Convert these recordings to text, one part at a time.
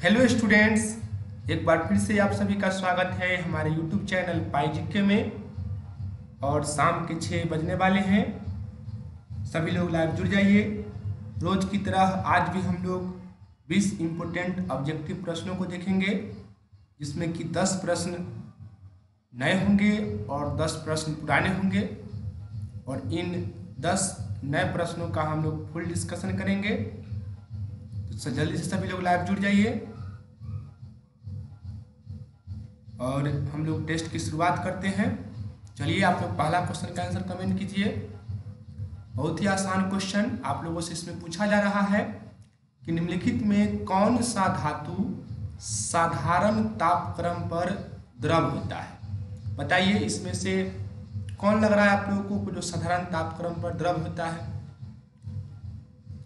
Hello students, एक बार फिर से आप सभी का स्वागत है हमारे यूट्यूब चैनल पाईजीके में। और शाम के 6 बजने वाले हैं, सभी लोग लाइव जुड़ जाइए। रोज की तरह आज भी हम लोग 20 इम्पोर्टेंट ऑब्जेक्टिव प्रश्नों को देखेंगे, जिसमें कि 10 प्रश्न नए होंगे और 10 प्रश्न पुराने होंगे। और इन 10 नए प्रश्नों का हम लोग फुल डिस्कशन करेंगे। तो जल्दी से सभी लोग लाइव जुड़ जाइए और हम लोग टेस्ट की शुरुआत करते हैं। चलिए, आप लोग पहला क्वेश्चन का आंसर कमेंट कीजिए। बहुत ही आसान क्वेश्चन आप लोगों से इसमें पूछा जा रहा है कि निम्नलिखित में कौन सा धातु साधारण तापक्रम पर द्रव होता है। बताइए, इसमें से कौन लग रहा है आप लोगों को जो साधारण तापक्रम पर द्रव होता है?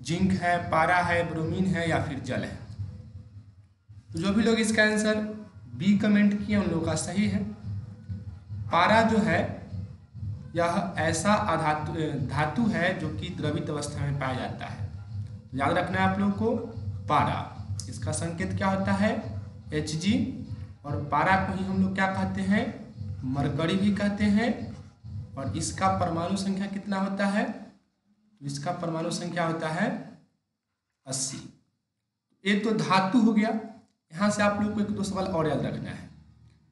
जिंक है, पारा है, ब्रोमीन है या फिर जल है? तो जो भी लोग इसका आंसर बी कमेंट किए उन लोगों का सही है। पारा जो है यह ऐसा धातु है जो कि द्रवित अवस्था में पाया जाता है। तो याद रखना है आप लोगों को, पारा इसका संकेत क्या होता है? Hg। और पारा को ही हम लोग क्या कहते हैं? मरकरी भी कहते हैं। और इसका परमाणु संख्या कितना होता है? तो इसका परमाणु संख्या होता है 80। ये तो धातु हो गया। यहाँ से आप लोग को एक दो सवाल और याद रखना है।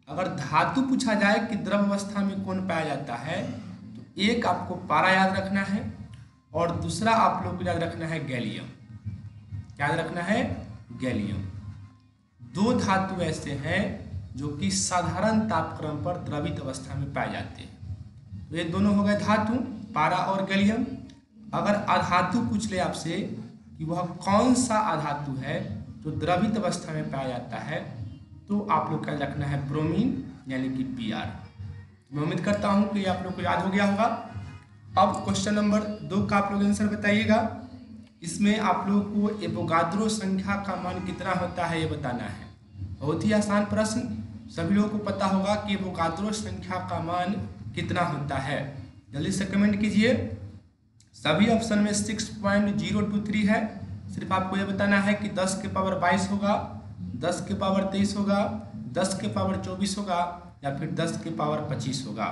अगर धातु पूछा जाए कि द्रव अवस्था में कौन पाया जाता है, तो एक आपको पारा याद रखना है और दूसरा आप लोग को याद रखना है गैलियम। याद रखना है गैलियम। दो धातु ऐसे हैं जो कि साधारण तापक्रम पर द्रवित अवस्था में पाए जाते हैं। तो ये दोनों हो गए धातु, पारा और गैलियम। अगर अधातु पूछ ले आपसे कि वह कौन सा अधातु है जो द्रवित अवस्था में पाया जाता है, तो आप लोग का रखना है ब्रोमीन यानी कि Br। मैं उम्मीद करता हूं कि आप लोग को याद हो गया होगा। अब क्वेश्चन नंबर 2 का आप लोग आंसर बताइएगा। इसमें आप लोग को एवोगाद्रो संख्या का मान कितना होता है ये बताना है। बहुत ही आसान प्रश्न, सभी लोगों को पता होगा कि एवोगाद्रो संख्या का मान कितना होता है। जल्दी से कमेंट कीजिए। सभी ऑप्शन में 6.023 है। सिर्फ आपको यह बताना है कि 10 के पावर 22 होगा, 10 के पावर 23 होगा, 10 के पावर 24 होगा या फिर 10 के पावर 25 होगा।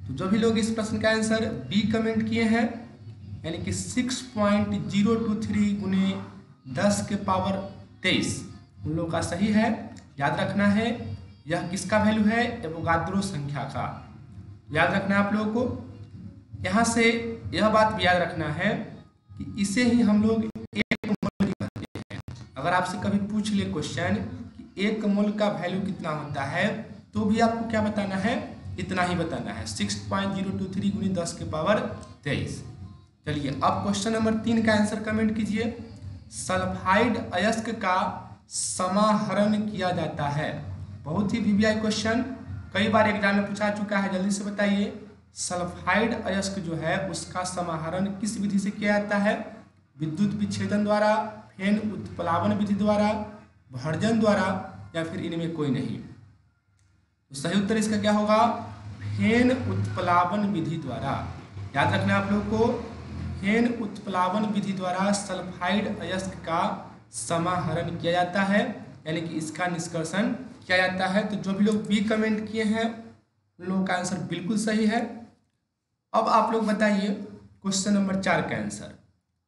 तो जो भी लोग इस प्रश्न का आंसर बी कमेंट किए हैं, यानी कि 6.023 गुने 10 के पावर 23, उन लोगों का सही है। याद रखना है यह किसका वैल्यू है? एवोगाद्रो संख्या का। याद रखना है आप लोगों को। यहाँ से यह बात भी याद रखना है कि इसे ही हम लोग एक मोल कहते हैं। अगर आपसे कभी पूछ ले क्वेश्चन कि एक मोल का वैल्यू कितना होता है, तो भी आपको क्या बताना है? इतना ही बताना है, 6.023 गुनी 10 के पावर 23। चलिए, अब क्वेश्चन नंबर 3 का आंसर कमेंट कीजिए। सल्फाइड अयस्क का समाहरण किया जाता है। बहुत ही वीवीआई क्वेश्चन, कई बार एग्जाम में पूछा चुका है। जल्दी से बताइए, सल्फाइड अयस्क जो है उसका समाहरण किस विधि से किया जाता है? विद्युत विच्छेदन द्वारा, फेन उत्प्लावन विधि द्वारा, भर्जन द्वारा या फिर इनमें कोई नहीं? तो सही उत्तर इसका क्या होगा? फेन उत्प्लावन विधि द्वारा। याद रखना है आप लोग को, फेन उत्प्लावन विधि द्वारा सल्फाइड अयस्क का समाहरण किया जाता है, यानी कि इसका निष्कर्षण किया जाता है। तो जो भी लोग बी कमेंट किए हैं उन लोगों का आंसर बिल्कुल सही है। अब आप लोग बताइए क्वेश्चन नंबर 4 का आंसर।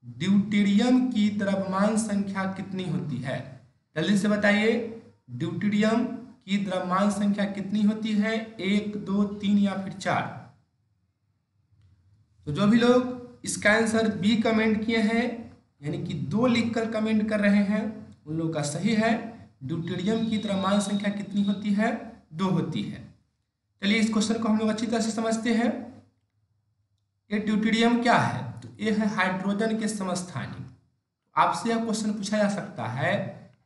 ड्यूटेरियम की द्रव्यमान संख्या कितनी होती है? जल्दी से बताइए, ड्यूटेरियम की द्रव्यमान संख्या कितनी होती है? 1, 2, 3 या फिर 4? तो जो भी लोग इसका आंसर बी कमेंट किए हैं, यानी कि 2 लिखकर कमेंट कर रहे हैं, उन लोगों का सही है। ड्यूटेरियम की द्रव्यमान संख्या कितनी होती है? 2 होती है। चलिए, इस क्वेश्चन को हम लोग अच्छी तरह से समझते हैं। ये ड्यूटेरियम क्या है? तो ये है हाइड्रोजन के समस्थानिक। आपसे यह क्वेश्चन पूछा जा सकता है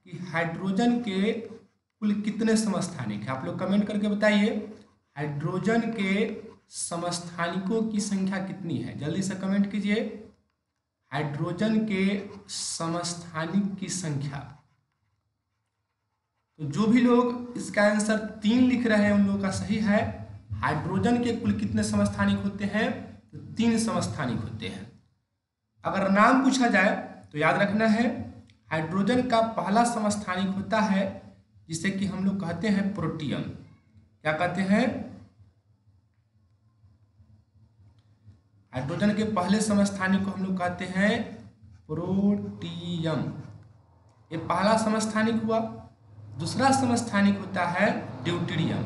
कि हाइड्रोजन के कुल कितने समस्थानिक हैं? आप लोग कमेंट करके बताइए, हाइड्रोजन के समस्थानिकों की संख्या कितनी है? जल्दी से कमेंट कीजिए, हाइड्रोजन के समस्थानिक की संख्या। तो जो भी लोग इसका आंसर 3 लिख रहे हैं उन लोगों का सही है। हाइड्रोजन के कुल कितने समस्थानिक होते हैं? तो 3 समस्थानिक होते हैं। अगर नाम पूछा जाए तो याद रखना है हाइड्रोजन का पहला समस्थानिक होता है जिसे कि हम लोग कहते हैं प्रोटियम। क्या कहते हैं? हाइड्रोजन के पहले समस्थानिक को हम लोग कहते हैं प्रोटियम। ये पहला समस्थानिक हुआ। दूसरा समस्थानिक होता है ड्यूटेरियम,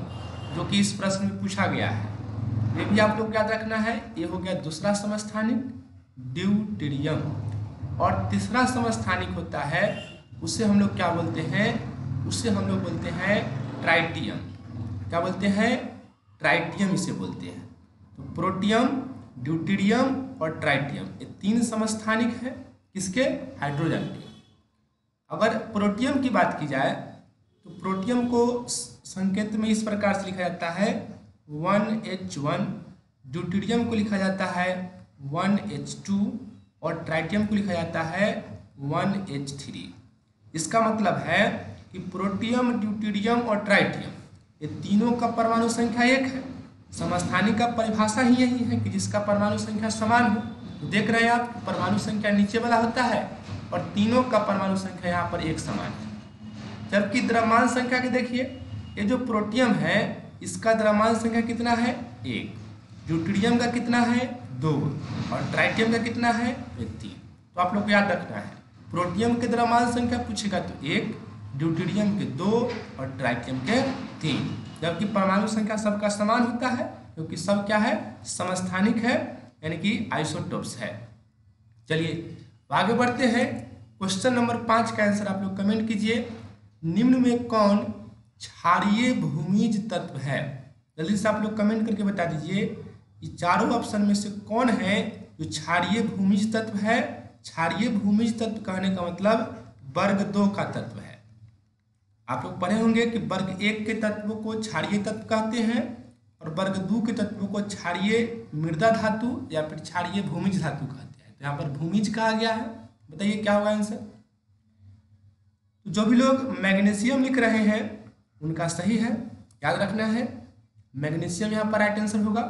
जो कि इस प्रश्न में पूछा गया है। ये भी आप लोग याद रखना है। ये हो गया दूसरा समस्थानिक ड्यूटेरियम। और तीसरा समस्थानिक होता है, उसे हम लोग क्या बोलते हैं? उसे हम लोग बोलते हैं ट्राइटियम। क्या बोलते हैं? ट्राइटियम इसे बोलते हैं। तो प्रोटियम, ड्यूटेरियम और ट्राइटियम, ये तीन समस्थानिक हैं किसके? हाइड्रोजन के। अगर प्रोटियम की बात की जाए तो प्रोटियम को संकेत में इस प्रकार से लिखा जाता है 1H1, ड्यूटेरियम को लिखा जाता है 1H2 और ट्राइटियम को लिखा जाता है 1H3। इसका मतलब है कि प्रोटियम, ड्यूटेरियम और ट्राइटियम, ये तीनों का परमाणु संख्या एक है। समस्थानिक का परिभाषा ही यही है कि जिसका परमाणु संख्या समान हो। तो देख रहे हैं आप, परमाणु संख्या नीचे वाला होता है और तीनों का परमाणु संख्या यहाँ पर एक समान है। जबकि द्रव्यमान संख्या के देखिए, ये जो प्रोटियम है इसका द्रव्यमान संख्या कितना है? 1। ड्यूटेरियम का कितना है? 2। और ट्राइटियम का कितना है? 3। तो आप लोग को याद रखना है, प्रोटियम के द्रव्यमान संख्या पूछेगा तो 1, ड्यूटेरियम के 2 और ट्राइटियम के 3। जबकि परमाणु संख्या सबका समान होता है क्योंकि सब क्या है? समस्थानिक है, यानी कि आइसोटोप्स है। चलिए आगे बढ़ते हैं। क्वेश्चन नंबर 5 का आंसर आप लोग कमेंट कीजिए। निम्न में कौन क्षारीय भूमिज तत्व है? जल्दी से आप लोग कमेंट करके बता दीजिए, ये चारों ऑप्शन में से कौन है जो क्षारीय भूमिज तत्व है? क्षारीय भूमिज तत्व कहने का मतलब वर्ग 2 का तत्व है। आप लोग पढ़े होंगे कि वर्ग 1 के तत्वों को क्षारीय तत्व कहते हैं और वर्ग 2 के तत्वों को क्षारीय मृदा धातु या फिर क्षारीय भूमिज धातु कहते हैं। तो यहाँ पर भूमिज कहा गया है। बताइए क्या होगा आंसर? तो जो भी लोग मैग्नीशियम लिख रहे हैं उनका सही है, याद रखना है मैग्नीशियम यहाँ पर राइट आंसर होगा।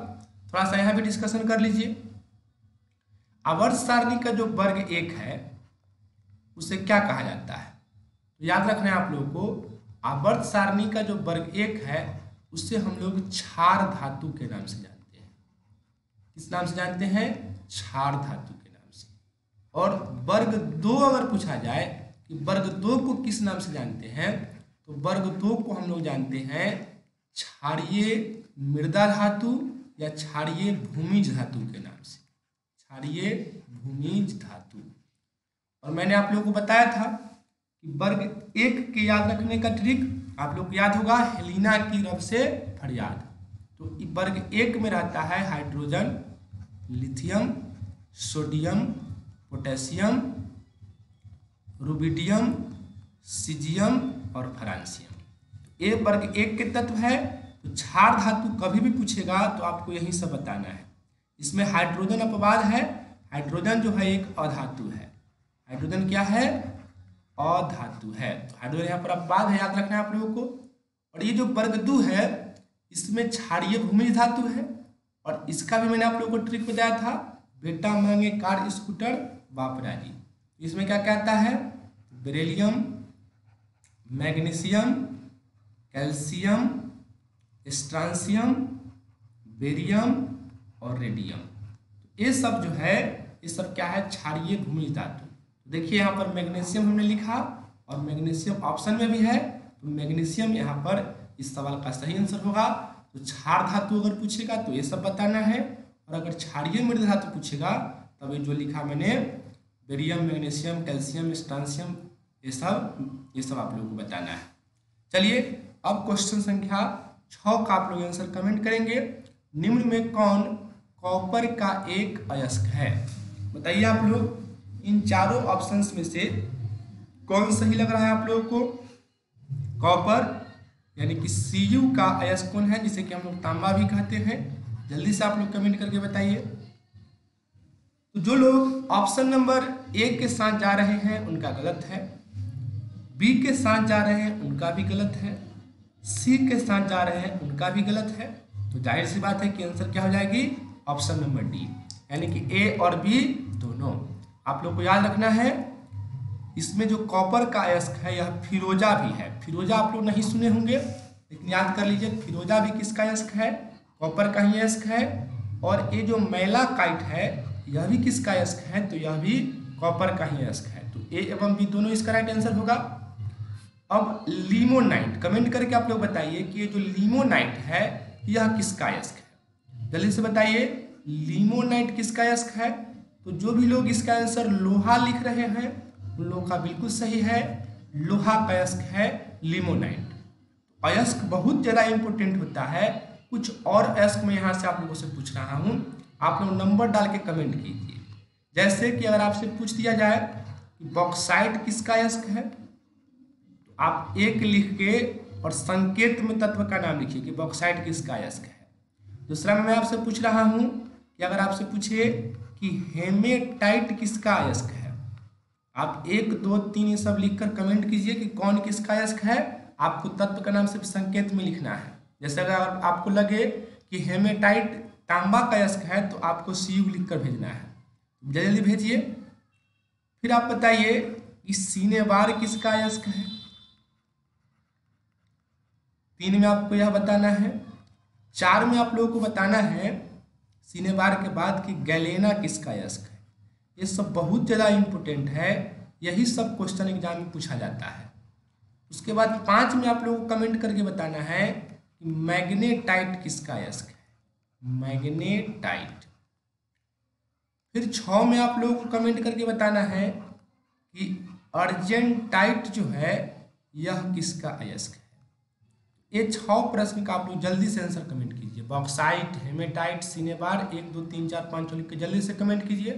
थोड़ा सा यहाँ भी डिस्कशन कर लीजिए। आवर्त सारणी का जो वर्ग 1 है उसे क्या कहा जाता है? तो याद रखना है आप लोगों को, आवर्त सारणी का जो वर्ग 1 है उससे हम लोग क्षार धातु के नाम से जानते हैं। किस नाम से जानते हैं? क्षार धातु के नाम से। और वर्ग 2 अगर पूछा जाए कि वर्ग 2 को किस नाम से जानते हैं, तो वर्ग 2 को हम लोग जानते हैं क्षारीय मृदा धातु या क्षारीय भूमिज धातु के नाम से। क्षारीय भूमिज धातु। और मैंने आप लोगों को बताया था कि वर्ग 1 के याद रखने का ट्रिक आप लोग को याद होगा, हेलिना की रब से फरियाद। तो वर्ग 1 में रहता है hydrogen, lithium, sodium, potassium, rubidium, caesium और फ्रांसियम। ये वर्ग 1 के तत्व है। तो क्षार धातु कभी भी पूछेगा तो आपको यही सब बताना है। इसमें हाइड्रोजन अपवाद है। हाइड्रोजन जो है एक अधातु है। हाइड्रोजन क्या है? अधातु है। तो हाइड्रोजन यहाँ पर अपवाद है, याद रखना है आप लोगों को। और ये जो वर्ग 2 है इसमें क्षारीय भूमिज धातु है और इसका भी मैंने आप लोगों को ट्रिक बताया था, बेटा मांगे कार स्कूटर बाप राजी। इसमें क्या कहता है? Beryllium, magnesium, calcium, strontium, barium और रेडियम। ये सब जो है ये सब क्या है? क्षारीय भूमिज धातु। देखिए यहाँ पर मैग्नीशियम हमने लिखा और मैग्नीशियम ऑप्शन में भी है, तो मैग्नीशियम यहाँ पर इस सवाल का सही आंसर होगा। तो क्षार धातु अगर पूछेगा तो ये सब बताना है, और अगर क्षारीय मृदा धातु पूछेगा तब ये जो लिखा मैंने बेरियम, मैग्नीशियम, कैल्शियम, स्ट्रांसियम, ये सब आप लोगों को बताना है। चलिए अब क्वेश्चन संख्या 6 का आप लोग आंसर कमेंट करेंगे। निम्न में कौन कॉपर का एक अयस्क है? बताइए आप लोग, इन चारों ऑप्शंस में से कौन सही लग रहा है आप लोगों को? कॉपर यानी कि Cu का अयस्क कौन है, जिसे कि हम लोग तांबा भी कहते हैं? जल्दी से आप लोग कमेंट करके बताइए। तो जो लोग ऑप्शन नंबर 1 के साथ जा रहे हैं उनका गलत है, बी के साथ जा रहे हैं उनका भी गलत है, सी के साथ जा रहे हैं उनका भी गलत है। तो जाहिर सी बात है कि आंसर क्या हो जाएगी? ऑप्शन नंबर डी, यानी कि ए और बी दोनों। आप लोग को याद रखना है इसमें जो कॉपर का अयस्क है यह फिरोजा भी है। फिरोजा आप लोग नहीं सुने होंगे, लेकिन याद कर लीजिए, फिरोजा भी किसका अयस्क है? कॉपर का ही अयस्क है। और ये जो मैलाकाइट है यह भी किसका अयस्क है? तो यह भी कॉपर का ही अयस्क है। तो ए एवं बी दोनों इसका राइट आंसर होगा। अब लिमोनाइट, कमेंट करके आप लोग बताइए कि ये जो लिमोनाइट है यह किसका अयस्क है? जल्दी से बताइए, लिमोनाइट किसका अयस्क है? तो जो भी लोग इसका आंसर लोहा लिख रहे हैं उन लोगों का बिल्कुल सही है, लोहा का अयस्क है लिमोनाइट। अयस्क बहुत ज़्यादा इंपॉर्टेंट होता है। कुछ और अयस्क मैं यहाँ से आप लोगों से पूछ रहा हूँ, आप लोग नंबर डाल के कमेंट कीजिए। जैसे कि अगर आपसे पूछ दिया जाए कि बॉक्साइट किसका अयस्क है, तो आप एक लिख के और संकेत में तत्व का नाम लिखिए कि बॉक्साइट किसका अयस्क है। दूसरा मैं आपसे पूछ रहा हूँ कि अगर आपसे पूछे कि हेमेटाइट किसका अयस्क है, आप 1, 2, 3 ये सब लिखकर कमेंट कीजिए कि कौन किसका अयस्क है। आपको तत्व का नाम सिर्फ संकेत में लिखना है। जैसे अगर आपको लगे कि हेमेटाइट तांबा का अयस्क है तो आपको CU लिखकर भेजना है, जल्दी भेजिए। फिर आप बताइए कि सिनेबार किसका अयस्क है। 3 में आपको यह बताना है। 4 में आप लोगों को बताना है सिनेबार के बाद कि गैलेना किसका अयस्क है। ये सब बहुत ज़्यादा इंपॉर्टेंट है, यही सब क्वेश्चन एग्जाम में पूछा जाता है। उसके बाद 5 में आप लोगों को कमेंट करके बताना है कि मैग्नेटाइट किसका अयस्क है, मैग्नेटाइट। फिर 6 में आप लोगों को कमेंट करके बताना है कि अर्जेंटाइट जो है यह किसका अयस्क है। ये 6 प्रश्न का आप लोग जल्दी से आंसर कमेंट कीजिए। बॉक्साइट, हेमेटाइट, सिनेबार, 1, 2, 3, 4, 5 लिख के जल्दी से कमेंट कीजिए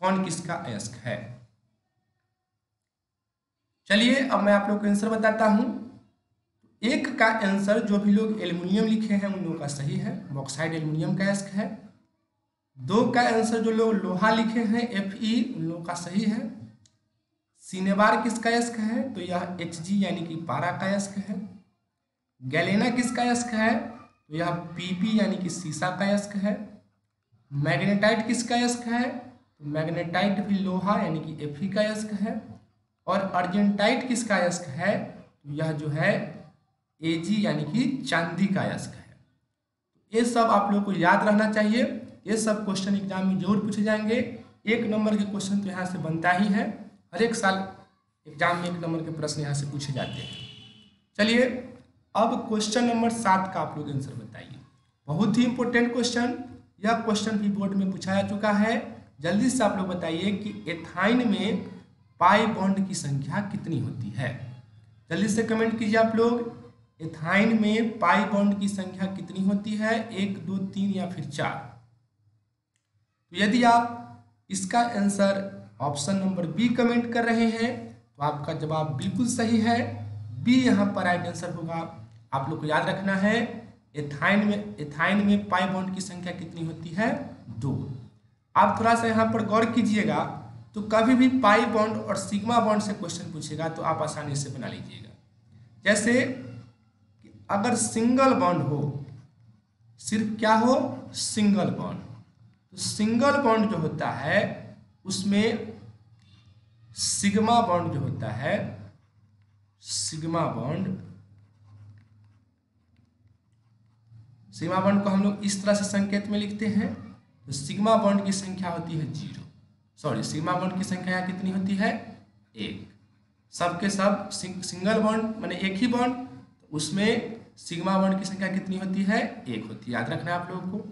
कौन किसका अयस्क है। चलिए अब मैं आप लोग को आंसर बताता हूं। 1 का आंसर जो भी लोग एल्युमिनियम लिखे हैं उन लोगों का सही है, बॉक्साइट एल्युमिनियम का अयस्क है। 2 का आंसर जो लोग लोहा लिखे हैं Fe उन लोगों का सही है। सिनेबार किसका अयस्क है, तो यह Hg यानी कि पारा का अयस्क है। गैलेना किसका अयस्क है, तो यह Pp यानी कि सीसा का अयस्क है। मैग्नेटाइट किसका अयस्क है, तो मैग्नेटाइट भी लोहा यानी कि Fe का अयस्क है। और अर्जेंटाइट किसका अयस्क है, तो यह जो है Ag यानी कि चांदी का अयस्क है। ये सब आप लोगों को याद रहना चाहिए, ये सब क्वेश्चन एग्जाम में जरूर पूछे जाएंगे। 1 नंबर के क्वेश्चन तो यहाँ से बनता ही है, हर एक साल एग्जाम में 1 नंबर के प्रश्न यहाँ से पूछे जाते हैं। चलिए अब क्वेश्चन नंबर 7 का आप लोग आंसर बताइए। बहुत ही इंपॉर्टेंट क्वेश्चन, यह क्वेश्चन भी बोर्ड में पूछा जा चुका है। जल्दी से आप लोग बताइए कि एथाइन में पाई बॉन्ड की संख्या कितनी होती है। जल्दी से कमेंट कीजिए आप लोग, एथाइन में पाई बॉन्ड की संख्या कितनी होती है, 1, 2, 3 या फिर 4। तो यदि आप इसका answer option number B comment कर रहे हैं तो आपका जवाब बिल्कुल सही है, बी यहाँ पर राइट आंसर होगा। आप लोग को याद रखना है एथाइन में पाई बॉन्ड की संख्या कितनी होती है, 2। आप थोड़ा सा यहाँ पर गौर कीजिएगा, तो कभी भी पाई बॉन्ड और सिग्मा बॉन्ड से क्वेश्चन पूछेगा तो आप आसानी से बना लीजिएगा। जैसे अगर सिंगल बॉन्ड हो, सिर्फ क्या हो, सिंगल बॉन्ड, तो सिंगल बॉन्ड जो होता है उसमें सिग्मा बॉन्ड जो होता है, सिग्मा बॉन्ड को हम लोग इस तरह से संकेत में लिखते हैं। तो सिग्मा बॉन्ड की संख्या होती है 0, सॉरी सिग्मा बॉन्ड की संख्या कितनी होती है, 1। सबके सब सिंगल बॉन्ड माने एक ही बॉन्ड, तो उसमें सिग्मा बॉन्ड की संख्या कितनी होती है, 1 होती है। याद रखना है आप लोगों को,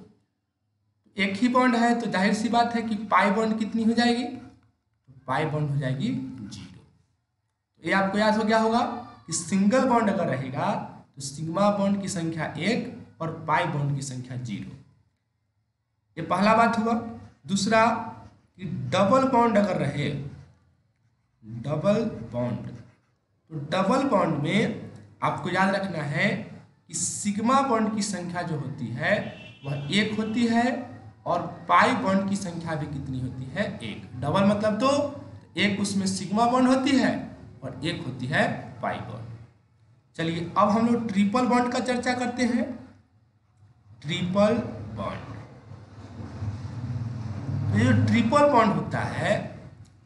एक ही बॉन्ड है तो जाहिर सी बात है कि पाई बॉन्ड कितनी हो जाएगी, तो पाई बॉन्ड हो जाएगी 0। ये आपको याद हो गया होगा कि सिंगल बॉन्ड अगर रहेगा तो सिग्मा बॉन्ड की संख्या 1 और पाई बॉन्ड की संख्या 0। ये पहला बात हुआ। दूसरा कि डबल बॉन्ड अगर रहे, डबल बॉन्ड, तो डबल बॉन्ड में आपको याद रखना है कि सिग्मा बॉन्ड की संख्या जो होती है वह 1 होती है और पाई बॉन्ड की संख्या भी कितनी होती है, 1। डबल मतलब 2, 1 उसमें सिग्मा बॉन्ड होती है और 1 होती है पाई बॉन्ड। चलिए अब हम लोग ट्रिपल बॉन्ड का चर्चा करते हैं। ट्रिपल बॉन्ड, तो ये जो ट्रिपल बॉन्ड होता है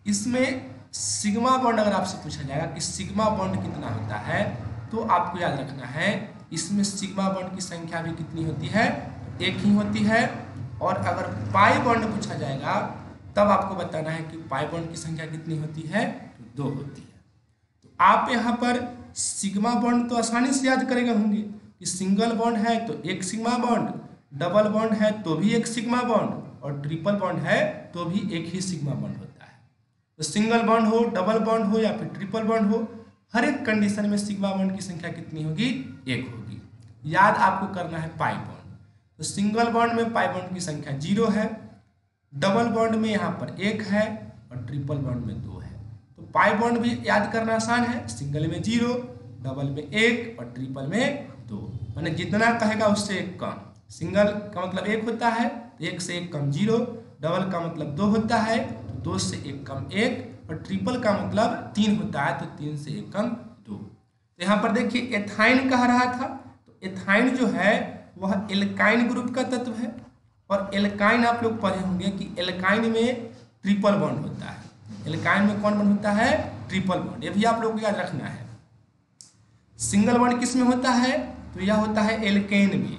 इसमें सिग्मा बॉन्ड अगर आपसे पूछा जाएगा कि सिग्मा बॉन्ड कितना होता है, तो आपको याद रखना है इसमें सिग्मा बॉन्ड की संख्या भी कितनी होती है, एक ही होती है। और अगर पाई बॉन्ड पूछा जाएगा तब आपको बताना है कि पाई बॉन्ड की संख्या कितनी होती है, तो 2 होती है। तो आप यहाँ पर सिग्मा बॉन्ड तो आसानी से याद करेंगे होंगे कि सिंगल बॉन्ड है तो एक सिग्मा बॉन्ड, डबल बॉन्ड है तो भी एक सिग्मा बॉन्ड, और ट्रिपल बॉन्ड है तो भी एक ही सिग्मा बॉन्ड होता है। तो सिंगल बॉन्ड हो, डबल बॉन्ड हो या फिर ट्रिपल बॉन्ड हो, हर एक कंडीशन में सिग्मा बॉन्ड की संख्या कितनी होगी, 1 होगी। याद आपको करना है पाई बॉन्ड। तो सिंगल बॉन्ड में पाई बॉन्ड की संख्या 0 है, डबल बॉन्ड में यहाँ पर 1 है और ट्रिपल बॉन्ड में 2 है। तो पाई बॉन्ड भी याद करना आसान है, सिंगल में 0, डबल में 1 और ट्रिपल में 2, मैंने जितना कहेगा उससे 1 कम। सिंगल का मतलब 1 होता है, 1 से 1 कम 0, डबल का मतलब 2 होता है तो 2 से 1 कम 1, और ट्रिपल का मतलब 3 होता है तो 3 से 1 कम 2। तो यहाँ पर देखिए एथाइन कह रहा था, तो एथाइन जो है वह एल्काइन ग्रुप का तत्व है, और एल्काइन आप लोग पढ़े होंगे कि एल्काइन में ट्रिपल बॉन्ड होता है। एल्काइन में कौन बॉन्ड होता है, ट्रिपल बॉन्ड, ये भी आप लोग को याद रखना है। सिंगल बॉन्ड किस में होता है, तो यह होता है एल्केन में,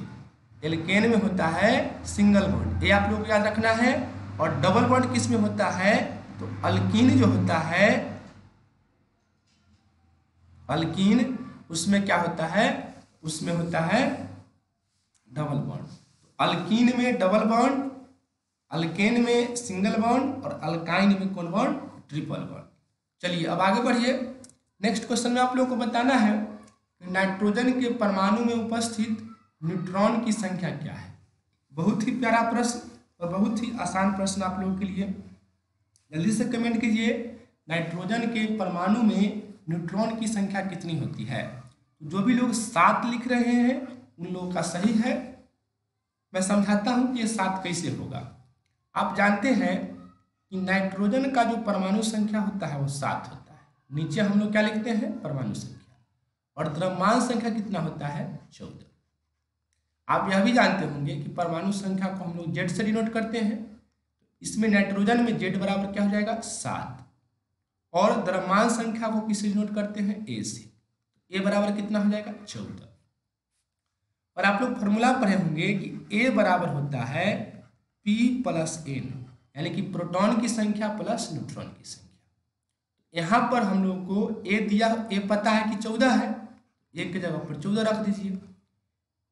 एल्केन में होता है सिंगल बॉन्ड, ये आप लोग को याद रखना है। और डबल बॉन्ड किस में होता है, तो अल्कीन जो होता है, अल्कीन उसमें क्या होता है, उसमें होता है डबल बॉन्ड। तो अल्कीन में डबल बॉन्ड, अल्केन में सिंगल बॉन्ड और अल्काइन में कौन बॉन्ड, ट्रिपल बॉन्ड। चलिए अब आगे बढ़िए। नेक्स्ट क्वेश्चन में आप लोगों को बताना है कि नाइट्रोजन के परमाणु में उपस्थित न्यूट्रॉन की संख्या क्या है। बहुत ही प्यारा प्रश्न और बहुत ही आसान प्रश्न आप लोगों के लिए। जल्दी से कमेंट कीजिए, नाइट्रोजन के परमाणु में न्यूट्रॉन की संख्या कितनी होती है। जो भी लोग 7 लिख रहे हैं उन लोगों का सही है। मैं समझाता हूं कि ये 7 कैसे होगा। आप जानते हैं कि नाइट्रोजन का जो परमाणु संख्या होता है वो 7 होता है। नीचे हम लोग क्या लिखते हैं, परमाणु संख्या, और द्रव्यमान संख्या कितना होता है, 14। आप यह भी जानते होंगे कि परमाणु संख्या को हम लोग जेड से डिनोट करते हैं। इसमें नाइट्रोजन में जेड बराबर क्या हो जाएगा, 7, और द्रव्यमान संख्या को किससे डिनोट करते हैं, ए से। ए बराबर कितना हो जाएगा, 14। और आप लोग फॉर्मूला पढ़े होंगे कि ए बराबर होता है P + N, यानी कि प्रोटॉन की संख्या प्लस न्यूट्रॉन की संख्या। यहाँ पर हम लोग को ए दिया, ए पता है कि 14 है, एक की जगह पर 14 रख दीजिए।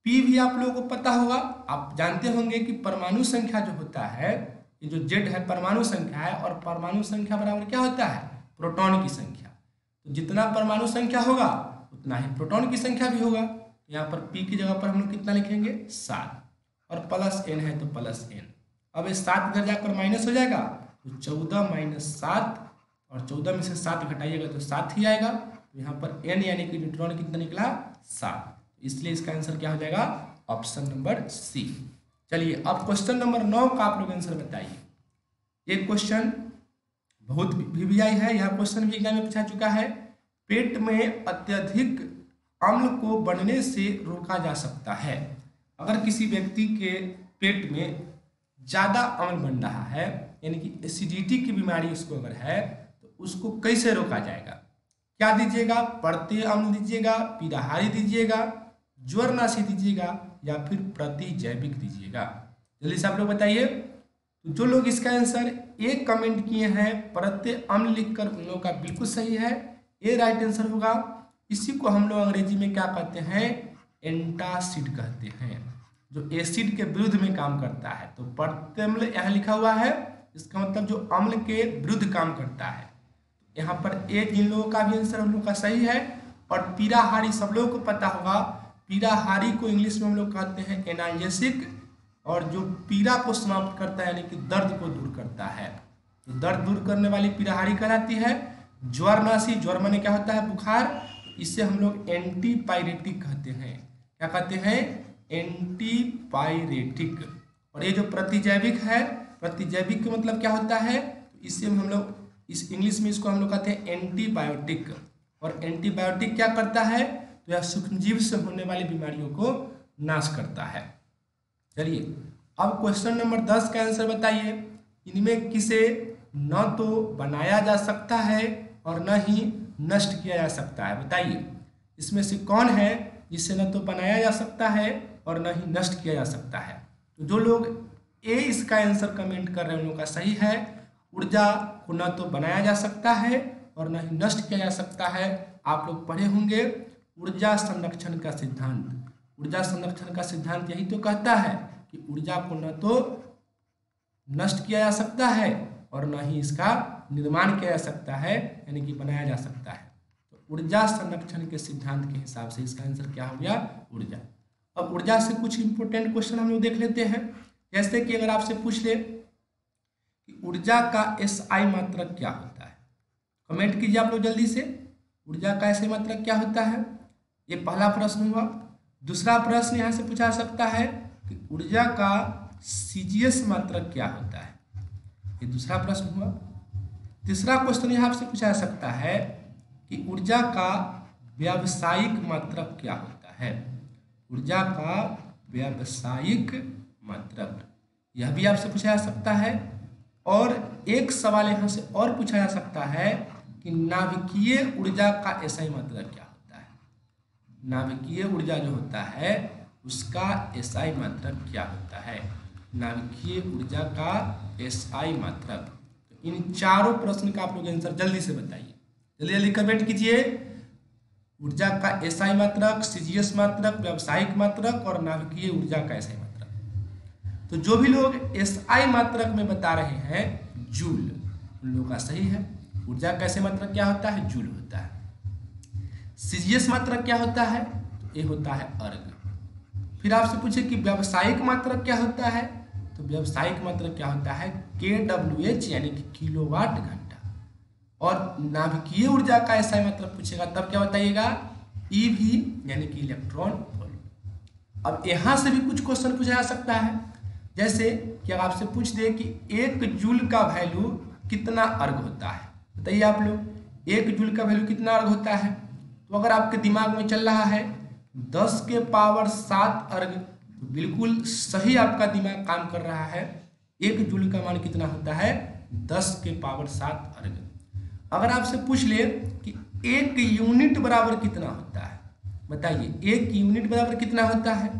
P भी आप लोगों को पता होगा, आप जानते होंगे कि परमाणु संख्या जो होता है, ये जो Z है परमाणु संख्या है, और परमाणु संख्या बराबर क्या होता है, प्रोटॉन की संख्या। तो जितना परमाणु संख्या होगा उतना ही प्रोटॉन की संख्या भी होगा। यहाँ पर P की जगह पर हम लोग कितना लिखेंगे, 7, और प्लस N है तो प्लस N। अब ये 7 इधर जाकर माइनस हो जाएगा, तो 14 - 7, और 14 में से 7 घटाइएगा तो 7 ही आएगा। तो यहाँ पर N यानी कि न्यूट्रॉन कितना निकला, 7। इसलिए इसका आंसर क्या हो जाएगा, ऑप्शन नंबर सी। चलिए अब क्वेश्चन नंबर 9 का आप लोग आंसर बताइए। ये क्वेश्चन बहुत VVI है, यह क्वेश्चन भी एग्जाम में पूछा चुका है। पेट में अत्यधिक अम्ल को बनने से रोका जा सकता है। अगर किसी व्यक्ति के पेट में ज़्यादा अम्ल बन रहा है, यानी कि एसिडिटी की बीमारी उसको अगर है, तो उसको कैसे रोका जाएगा। क्या दीजिएगा, पड़ते अम्ल दीजिएगा, पीड़ाहारी दीजिएगा, ज्वरनाशी दीजिएगा, या फिर प्रतिजैविक दीजिएगा। जल्दी से आप लोग बताइए। तो जो लोग इसका आंसर ए कमेंट किए हैं प्रत्यय अम्ल लिखकर, उन लोगों का बिल्कुल सही है, ए राइट आंसर होगा। इसी को हम लोग अंग्रेजी में क्या कहते हैं, एंटासिड कहते हैं, जो एसिड के विरुद्ध में काम करता है। तो प्रत्यय अम्ल यहाँ लिखा हुआ है, इसका मतलब जो अम्ल के विरुद्ध काम करता है। यहाँ पर ए जिन लोगों का भी आंसर हम लोग का सही है। और पीड़ाहारी सब लोगों को पता होगा, पीड़ाहारी को इंग्लिश में हम लोग कहते हैं एनाल्जेसिक, और जो पीड़ा को समाप्त करता है यानी कि दर्द को दूर करता है, तो दर्द दूर करने वाली पीड़ाहारी कहलाती है। ज्वरनाशी, ज्वर माने क्या होता है, बुखार, तो इसे हम लोग एंटीपायरेटिक कहते हैं। क्या कहते हैं, एंटीपायरेटिक। और ये जो प्रतिजैविक है, प्रतिजैविक का मतलब क्या होता है, तो इससे हम लोग इस इंग्लिश में इसको हम लोग कहते हैं एंटीबायोटिक। और एंटीबायोटिक क्या करता है, तो यह सूक्ष्मजीव से होने वाली बीमारियों को नाश करता है। चलिए अब क्वेश्चन नंबर 10 का आंसर बताइए। इनमें किसे न तो बनाया जा सकता है और न ही नष्ट किया जा सकता है। बताइए इसमें से कौन है जिसे न तो बनाया जा सकता है और न ही नष्ट किया जा सकता है। तो जो लोग ए इसका आंसर कमेंट कर रहे हैं उन लोगों का सही है। ऊर्जा को न तो बनाया जा सकता है और न ही नष्ट किया जा सकता है। आप लोग पढ़े होंगे ऊर्जा संरक्षण का सिद्धांत। ऊर्जा संरक्षण का सिद्धांत यही तो कहता है कि ऊर्जा को न तो नष्ट किया जा सकता है और न ही इसका निर्माण किया जा सकता है, यानी कि बनाया जा सकता है। तो ऊर्जा संरक्षण के सिद्धांत के हिसाब से इसका आंसर क्या हो गया? ऊर्जा। अब ऊर्जा से कुछ इंपॉर्टेंट क्वेश्चन हम लोग देख लेते हैं। जैसे कि अगर आपसे पूछ ले कि ऊर्जा का SI मात्रक क्या होता है, कमेंट कीजिए आप लोग जल्दी से। ऊर्जा का SI मात्रक क्या होता है? ये पहला प्रश्न हुआ। दूसरा प्रश्न यहाँ से पूछा सकता है कि ऊर्जा का CGS मात्रक क्या होता है, ये दूसरा प्रश्न हुआ। तीसरा क्वेश्चन यहाँ से पूछा सकता है कि ऊर्जा का व्यावसायिक मात्रक क्या होता है। ऊर्जा का व्यावसायिक मात्रक यह भी आपसे पूछा जा सकता है। और एक सवाल यहाँ से और पूछा जा सकता है कि नाभिकीय ऊर्जा का SI मात्रक क्या होता है। नाभिकीय ऊर्जा जो होता है उसका SI मात्रक क्या होता है। नाभिकीय ऊर्जा का SI मात्रक। तो इन चारों प्रश्न का आप लोग आंसर जल्दी से बताइए, जल्दी जल्दी कमेंट कीजिए। ऊर्जा का SI मात्रक, CGS मात्रक, व्यावसायिक मात्रक और नाभिकीय ऊर्जा का SI मात्रक। तो जो भी लोग SI मात्रक में बता रहे हैं जूल, उन लोगों का सही है। ऊर्जा का SI मात्रक क्या होता है? जूल होता है। CGS मात्रक क्या होता है? तो ये होता है अर्ग। फिर आपसे पूछे कि व्यावसायिक मात्रक क्या होता है, तो व्यावसायिक मात्रक क्या होता है? kWh यानी कि किलोवाट घंटा। और नाभिकीय ऊर्जा का SI मात्रक पूछेगा तब क्या बताइएगा? EV यानी कि इलेक्ट्रॉन वोल्ट। अब यहाँ से भी कुछ क्वेश्चन पूछा जा सकता है, जैसे कि अगर आपसे पूछ दे कि 1 जूल का वैल्यू कितना अर्ग होता है, बताइए आप लोग 1 जूल का वैल्यू कितना अर्ग होता है। तो अगर आपके दिमाग में चल रहा है 10 के पावर 7 अर्ग, तो बिल्कुल सही आपका दिमाग काम कर रहा है। 1 जूल का मान कितना होता है? 10 के पावर 7 अर्ग। अगर आपसे पूछ ले कि 1 यूनिट बराबर कितना होता है, बताइए 1 यूनिट बराबर कितना होता है।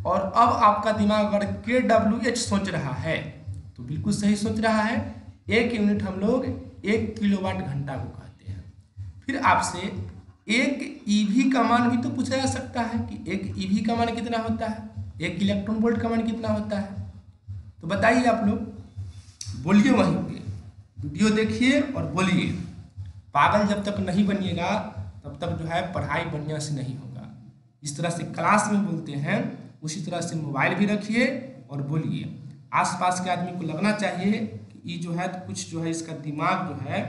और अब आपका दिमाग अगर kWh सोच रहा है तो बिल्कुल सही सोच रहा है। 1 यूनिट हम लोग 1 किलोवाट घंटा को कहते हैं। फिर आपसे 1 EV का मान भी तो पूछा जा सकता है कि 1 EV का मान कितना होता है, 1 इलेक्ट्रॉन वोल्ट का मान कितना होता है। तो बताइए आप लोग, बोलिए वहीं पे, वीडियो देखिए और बोलिए। पागल जब तक नहीं बनिएगा तब तक जो है पढ़ाई बढ़िया से नहीं होगा। इस तरह से क्लास में बोलते हैं उसी तरह से मोबाइल भी रखिए और बोलिए। आसपास के आदमी को लगना चाहिए कि ये जो है तो कुछ जो है इसका दिमाग जो है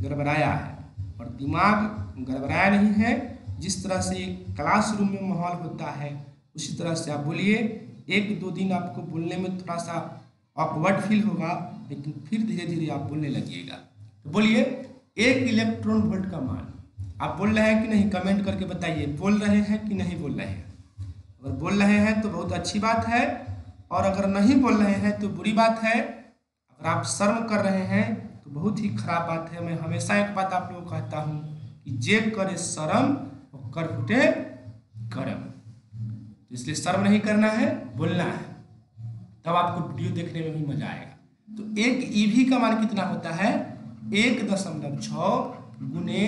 गड़बड़ाया है, और दिमाग गड़बड़ाया नहीं है। जिस तरह से क्लासरूम में माहौल होता है उसी तरह से आप बोलिए। 1-2 दिन आपको बोलने में थोड़ा सा ऑकवर्ड फील होगा, लेकिन फिर धीरे धीरे आप बोलने लगिएगा। तो बोलिए 1 इलेक्ट्रॉन वोल्ट का मान। आप बोल रहे हैं कि नहीं, कमेंट करके बताइए, बोल रहे हैं कि नहीं बोल रहे हैं। अगर बोल रहे हैं तो बहुत अच्छी बात है, और अगर नहीं बोल रहे हैं तो बुरी बात है। अगर आप शर्म कर रहे हैं तो बहुत ही खराब बात है। मैं हमेशा एक बात आप लोगों को कहता हूँ कि जे करे शर्म और कर फुटे गरम। तो इसलिए शर्म नहीं करना है, बोलना है, तब आपको वीडियो देखने में भी मजा आएगा। तो 1 EV का मान कितना होता है? 1.6 गुने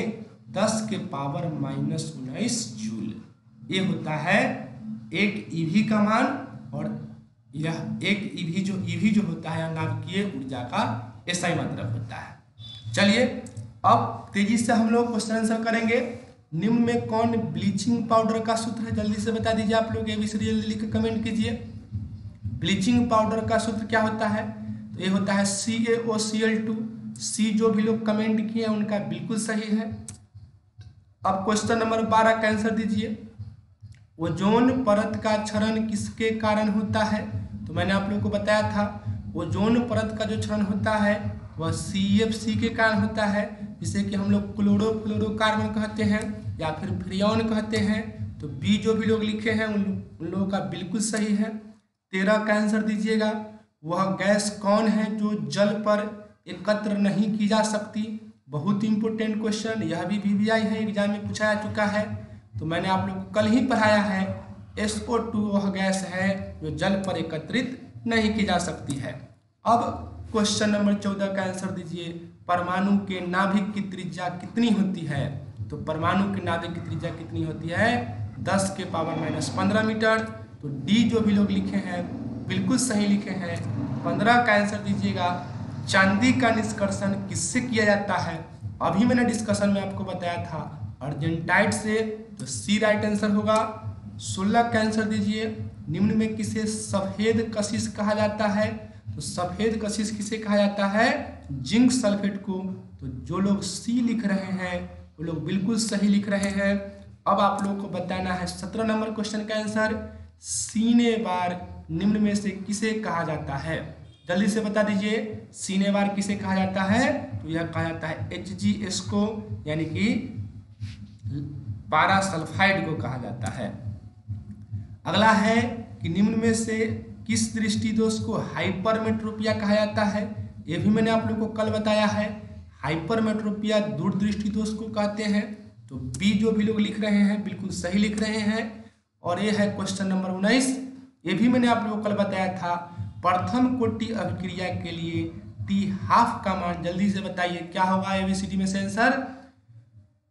10 के पावर -19 जूल। ये होता है 1 EV का मान। और यह 1 EV जो होता है नाभिकीय ऊर्जा का SI मात्रक होता है। चलिए अब तेजी से हम लोग क्वेश्चन आंसर करेंगे। निम्न में कौन ब्लीचिंग पाउडर का सूत्र है, जल्दी से बता दीजिए आप लोग। ABCD जल्दी लिख के कमेंट कीजिए। ब्लीचिंग पाउडर का सूत्र क्या होता है? तो ये होता है CaOCl2। C जो भी लोग कमेंट किए हैं उनका बिल्कुल सही है। अब क्वेश्चन नंबर 12 का आंसर दीजिए। ओजोन परत का क्षरण किसके कारण होता है? तो मैंने आप लोगों को बताया था ओजोन परत का जो क्षरण होता है वह CFC के कारण होता है, जिसे कि हम लोग क्लोरोफ्लोरोकार्बन कहते हैं या फिर फ्रियोन कहते हैं। तो बी जो भी लोग लिखे हैं उन लोगों का बिल्कुल सही है। 13 का आंसर दीजिएगा। वह गैस कौन है जो जल पर एकत्र नहीं की जा सकती। बहुत इंपॉर्टेंट क्वेश्चन, यह भी VVI है, एग्जाम में पूछा जा चुका है। तो मैंने आप लोग को कल ही पढ़ाया है, SO2 वह गैस है जो जल पर एकत्रित नहीं की जा सकती है। अब क्वेश्चन नंबर 14 का आंसर दीजिए। परमाणु के नाभिक की त्रिज्या कितनी होती है? तो परमाणु के नाभिक की त्रिज्या कितनी होती है? 10 के पावर -15 मीटर। तो डी जो भी लोग लिखे हैं बिल्कुल सही लिखे हैं। 15 का आंसर दीजिएगा। चांदी का निष्कर्षण किससे किया जाता है? अभी मैंने डिस्कशन में आपको बताया था, अर्जेंटाइट से। तो सी राइट आंसर होगा। 16 का आंसर दीजिए। निम्न में किसे सफेद कशिश कहा जाता है? तो सफेद कशिश किसे कहा जाता है? जिंक सल्फेट को। तो जो लोग सी लिख रहे हैं वो लोग बिल्कुल सही लिख रहे हैं। अब आप लोगों को बताना है 17 नंबर क्वेश्चन का आंसर। सीने बार निम्न में से किसे कहा जाता है? जल्दी से बता दीजिए, सीने बार किसे कहा जाता है? तो यह कहा जाता है HgS को, यानी कि पारा सल्फाइड को कहा जाता है। अगला है कि निम्न में से किस दृष्टि दोष को हाइपरमेट्रोपिया कहा जाता है? ये भी मैंने आप लोग को कल बताया है। हाइपरमेट्रोपिया दूरदृष्टि दोष को कहते हैं। तो बी जो भी लोग लिख रहे हैं बिल्कुल सही लिख रहे हैं। और ये है क्वेश्चन नंबर 19। ये भी मैंने आप लोगों को कल बताया था। प्रथम कोटि अभिक्रिया के लिए T½ का मान जल्दी से बताइए क्या होगा ABCD में से आंसर?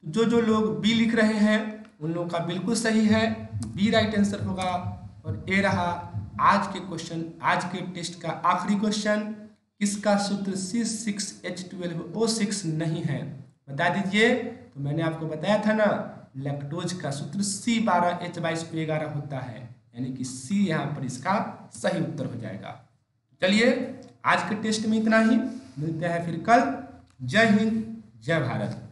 जो लोग बी लिख रहे हैं उन लोगों का बिल्कुल सही है, बी राइट आंसर होगा। और ये रहा आज के क्वेश्चन, आज के टेस्ट का आखिरी क्वेश्चन। किसका सूत्र C6H12O6 नहीं है? बता दीजिए। तो मैंने आपको बताया था ना, लैक्टोज का सूत्र C12H22O11 होता है, यानी कि सी यहाँ पर इसका सही उत्तर हो जाएगा। चलिए आज के टेस्ट में इतना ही, मिलते हैं फिर कल। जय हिंद, जय भारत।